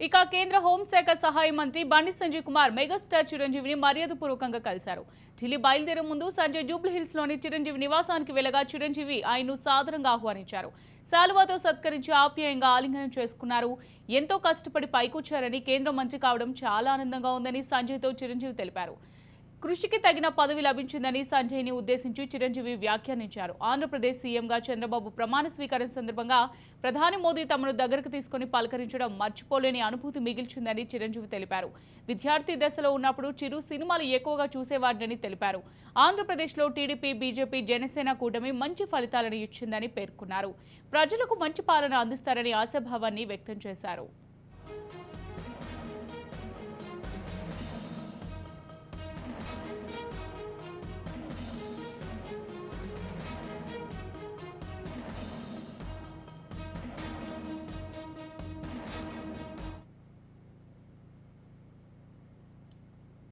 ఇక కేంద్ర హోంశాఖ సహాయ మంత్రి బండి సంజయ్ కుమార్ మెగాస్టార్ చిరంజీవిని మర్యాదపూర్వకంగా కలిశారు. ఢిల్లీ బయలుదేరే ముందు సంజయ్ జూబ్లీహిల్స్ లోని చిరంజీవి నివాసానికి వెళ్లగా చిరంజీవి ఆయన్ను సాదరంగా ఆహ్వానించారు. శాలువాతో సత్కరించి ఆప్యాయంగా ఆలింగనం చేసుకున్నారు. ఎంతో కష్టపడి పైకొచ్చారని, కేంద్ర మంత్రి కావడం చాలా ఆనందంగా ఉందని సంజయ్తో చిరంజీవి తెలిపారు. కృషికి తగిన పదవి లభించిందని సంజయ్ని ఉద్దేశించి చిరంజీవి వ్యాఖ్యానించారు. ఆంధ్రప్రదేశ్ సీఎంగా చంద్రబాబు ప్రమాణ స్వీకారం సందర్భంగా ప్రధాని మోదీ తమను దగ్గరకు తీసుకుని పలకరించడం మర్చిపోలేని అనుభూతి మిగిల్చిందని చిరంజీవి తెలిపారు. విద్యార్థి దశలో ఉన్నప్పుడు చిరు సినిమాలు ఎక్కువగా చూసేవాడిని తెలిపారు. ఆంధ్రప్రదేశ్లో టీడీపీ, బీజేపీ, జనసేన కూటమి మంచి ఫలితాలను ఇచ్చిందని పేర్కొన్నారు. ప్రజలకు మంచి పాలన అందిస్తారని ఆశాభావాన్ని వ్యక్తం చేశారు.